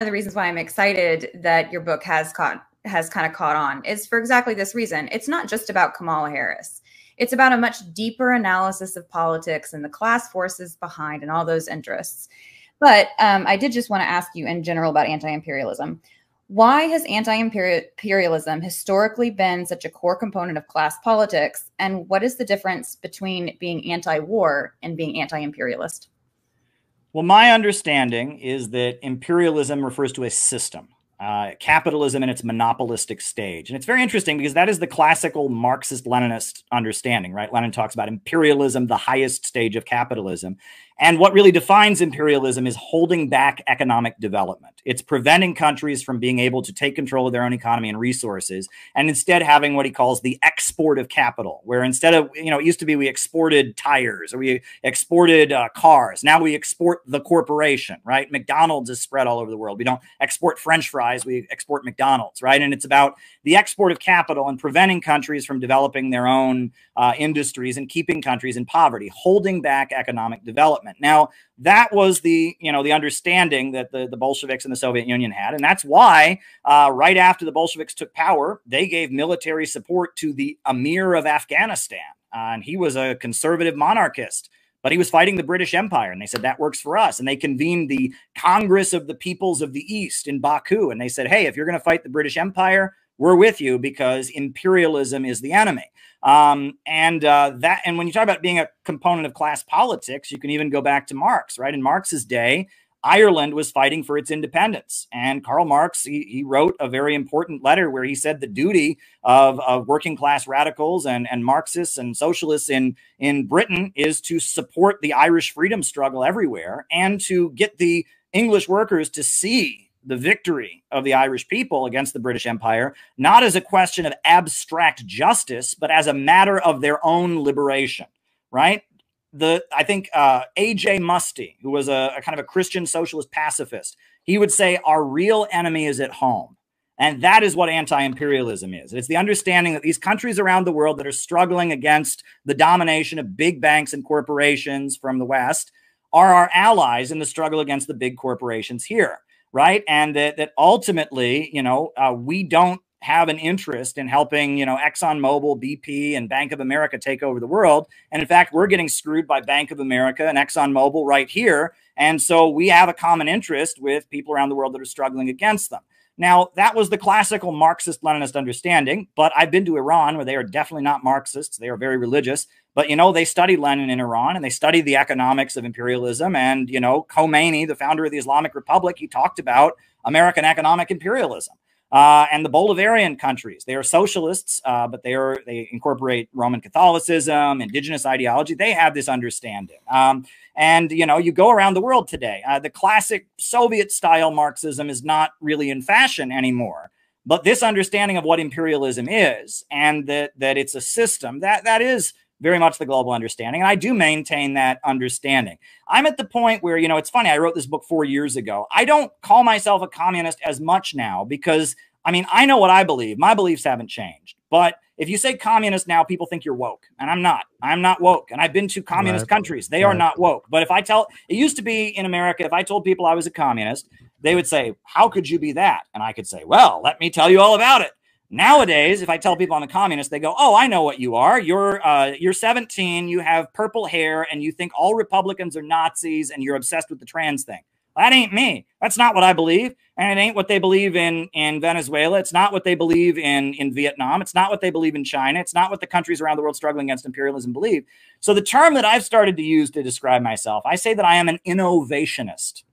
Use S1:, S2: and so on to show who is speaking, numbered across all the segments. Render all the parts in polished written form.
S1: of the reasons why I'm excited that your book has kind of caught on is for exactly this reason. It's not just about Kamala Harris. It's about a much deeper analysis of politics and the class forces behind and all those interests. But I did just want to ask you in general about anti-imperialism. Why has anti-imperialism historically been such a core component of class politics? And what is the difference between being anti-war and being anti-imperialist?
S2: Well, my understanding is that imperialism refers to a system, capitalism in its monopolistic stage. And it's very interesting because that is the classical Marxist-Leninist understanding, right? Lenin talks about imperialism, the highest stage of capitalism. And what really defines imperialism is holding back economic development. It's preventing countries from being able to take control of their own economy and resources, and instead having what he calls the export of capital, where instead of, it used to be we exported tires or we exported cars. Now we export the corporation, right? McDonald's is spread all over the world. We don't export French fries, we export McDonald's, right? And it's about the export of capital and preventing countries from developing their own industries and keeping countries in poverty, holding back economic development. Now, that was the understanding that the Bolsheviks and the Soviet Union had. And that's why right after the Bolsheviks took power, they gave military support to the Emir of Afghanistan. And he was a conservative monarchist, but he was fighting the British Empire. And they said, that works for us. And they convened the Congress of the Peoples of the East in Baku. And they said, hey, if you're going to fight the British Empire, we're with you because imperialism is the enemy. And when you talk about being a component of class politics, you can even go back to Marx, right? In Marx's day, Ireland was fighting for its independence. And Karl Marx, he wrote a very important letter where he said the duty of working class radicals and Marxists and socialists in Britain is to support the Irish freedom struggle everywhere and to get the English workers to see the victory of the Irish people against the British Empire, not as a question of abstract justice, but as a matter of their own liberation, right? I think A.J. Muste, who was a kind of a Christian socialist pacifist, he would say our real enemy is at home. And that is what anti-imperialism is. It's the understanding that these countries around the world that are struggling against the domination of big banks and corporations from the West are our allies in the struggle against the big corporations here. Right. And that ultimately, we don't have an interest in helping, ExxonMobil, BP and Bank of America take over the world. And in fact, we're getting screwed by Bank of America and ExxonMobil right here. And so we have a common interest with people around the world that are struggling against them. Now, that was the classical Marxist-Leninist understanding, but I've been to Iran where they are definitely not Marxists. They are very religious. But, they study Lenin in Iran and they study the economics of imperialism. And, Khomeini, the founder of the Islamic Republic, he talked about American economic imperialism. And the Bolivarian countries, they are socialists, but they incorporate Roman Catholicism, indigenous ideology. They have this understanding. And, you go around the world today, the classic Soviet-style Marxism is not really in fashion anymore. But this understanding of what imperialism is and that it's a system, that is very much the global understanding. And I do maintain that understanding. I'm at the point where, it's funny, I wrote this book 4 years ago. I don't call myself a communist as much now because, I know what I believe. My beliefs haven't changed. But if you say communist now, people think you're woke. And I'm not. I'm not woke. And I've been to communist countries. They are not woke. But if it used to be in America, if I told people I was a communist, they would say, how could you be that? And I could say, well, let me tell you all about it. Nowadays, if I tell people I'm a communist, they go, oh, I know what you are. You're 17, you have purple hair, and you think all Republicans are Nazis, and you're obsessed with the trans thing. That ain't me. That's not what I believe. And it ain't what they believe in Venezuela. It's not what they believe in Vietnam. It's not what they believe in China. It's not what the countries around the world struggling against imperialism believe. So the term that I've started to use to describe myself, I say that I am an innovationist.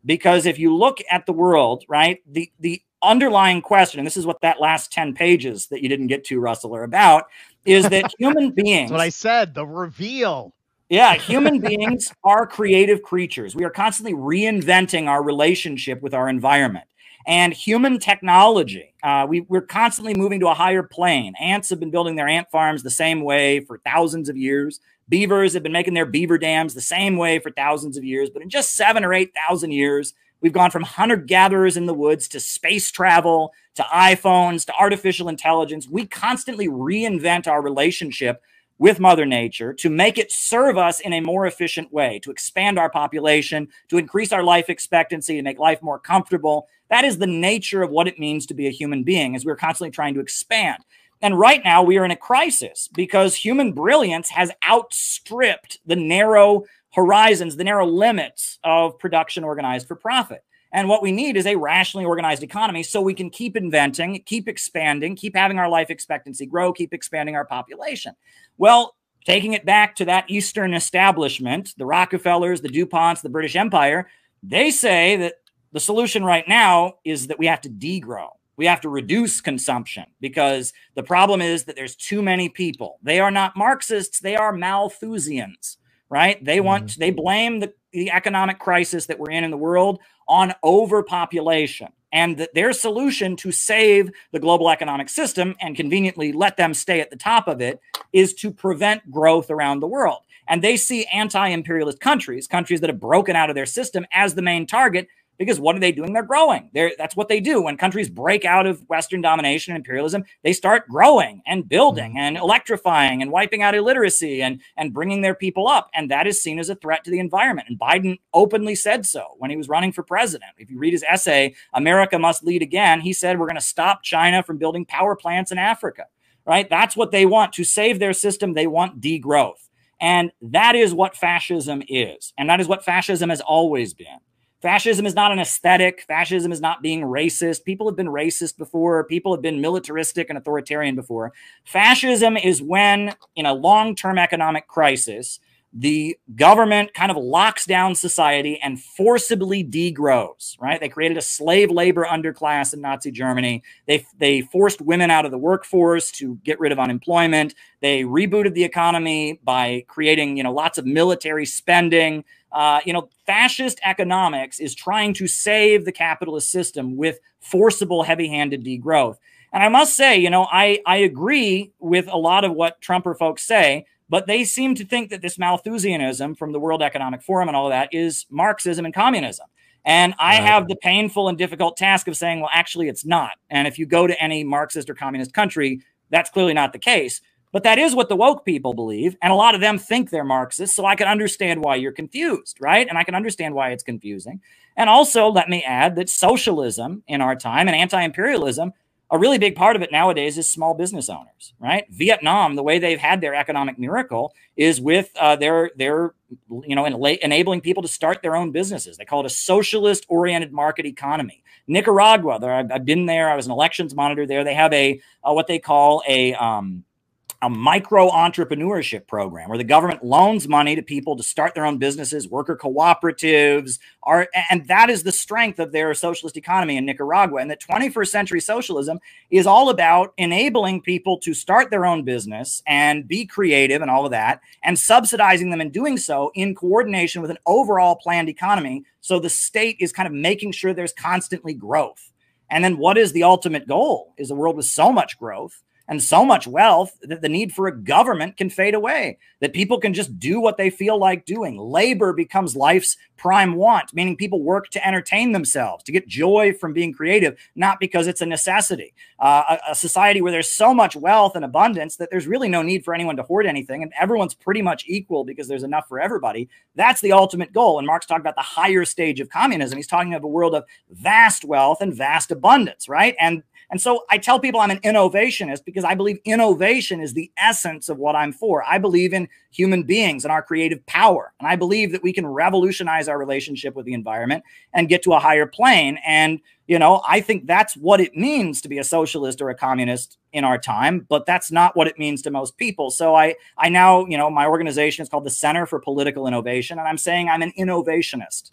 S2: Because if you look at the world, right, the underlying question, and this is what that last 10 pages that you didn't get to, Russell, are about, is that human beings...
S3: That's what I said, the reveal.
S2: Yeah, human beings are creative creatures. We are constantly reinventing our relationship with our environment. And human technology, we're constantly moving to a higher plane. Ants have been building their ant farms the same way for thousands of years. Beavers have been making their beaver dams the same way for thousands of years. But in just 7,000 or 8,000 years, we've gone from hunter-gatherers in the woods to space travel, to iPhones, to artificial intelligence. We constantly reinvent our relationship with Mother Nature to make it serve us in a more efficient way, to expand our population, to increase our life expectancy, to make life more comfortable. That is the nature of what it means to be a human being, as we're constantly trying to expand. And right now we are in a crisis because human brilliance has outstripped the narrow horizons, the narrow limits of production organized for profit. And what we need is a rationally organized economy so we can keep inventing, keep expanding, keep having our life expectancy grow, keep expanding our population. Well, taking it back to that Eastern establishment, the Rockefellers, the DuPonts, the British Empire, they say that the solution right now is that we have to degrow. We have to reduce consumption because the problem is that there's too many people. They are not Marxists. They are Malthusians, right? They blame the economic crisis that we're in the world on overpopulation, and that their solution to save the global economic system and conveniently let them stay at the top of it is to prevent growth around the world. And they see anti-imperialist countries, countries that have broken out of their system, as the main target. Because what are they doing? They're growing. That's what they do. When countries break out of Western domination and imperialism, they start growing and building and electrifying and wiping out illiteracy and bringing their people up. And that is seen as a threat to the environment. And Biden openly said so when he was running for president. If you read his essay, America Must Lead Again, he said, we're going to stop China from building power plants in Africa, right? That's what they want. To save their system, they want degrowth. And that is what fascism is. And that is what fascism has always been. Fascism is not an aesthetic. Fascism is not being racist. People have been racist before. People have been militaristic and authoritarian before. Fascism is when, in a long-term economic crisis, the government kind of locks down society and forcibly degrows, right? They created a slave labor underclass in Nazi Germany. They forced women out of the workforce to get rid of unemployment. They rebooted the economy by creating, lots of military spending. Fascist economics is trying to save the capitalist system with forcible, heavy-handed degrowth. And I must say, I agree with a lot of what Trumper folks say, but they seem to think that this Malthusianism from the World Economic Forum and all of that is Marxism and communism. And I have the painful and difficult task of saying, well, actually, it's not. And if you go to any Marxist or communist country, that's clearly not the case. But that is what the woke people believe. And a lot of them think they're Marxists. So I can understand why you're confused, right? And I can understand why it's confusing. And also, let me add that socialism in our time and anti-imperialism, a really big part of it nowadays is small business owners, right? Vietnam, the way they've had their economic miracle is with their enabling people to start their own businesses. They call it a socialist-oriented market economy. Nicaragua, I've been there. I was an elections monitor there. They have what they call a micro entrepreneurship program where the government loans money to people to start their own businesses, worker cooperatives, and that is the strength of their socialist economy in Nicaragua. And the 21st century socialism is all about enabling people to start their own business and be creative and all of that, and subsidizing them in doing so in coordination with an overall planned economy. So the state is kind of making sure there's constantly growth. And then what is the ultimate goal? Is a world with so much growth and so much wealth that the need for a government can fade away, that people can just do what they feel like doing. Labor becomes life's prime want, meaning people work to entertain themselves, to get joy from being creative, not because it's a necessity. A society where there's so much wealth and abundance that there's really no need for anyone to hoard anything, and everyone's pretty much equal because there's enough for everybody. That's the ultimate goal. And Marx talked about the higher stage of communism. He's talking of a world of vast wealth and vast abundance, right? And so I tell people I'm an innovationist because I believe innovation is the essence of what I'm for. I believe in human beings and our creative power. And I believe that we can revolutionize our relationship with the environment and get to a higher plane. And, I think that's what it means to be a socialist or a communist in our time, but that's not what it means to most people. So I now, my organization is called the Center for Political Innovation, and I'm saying I'm an innovationist.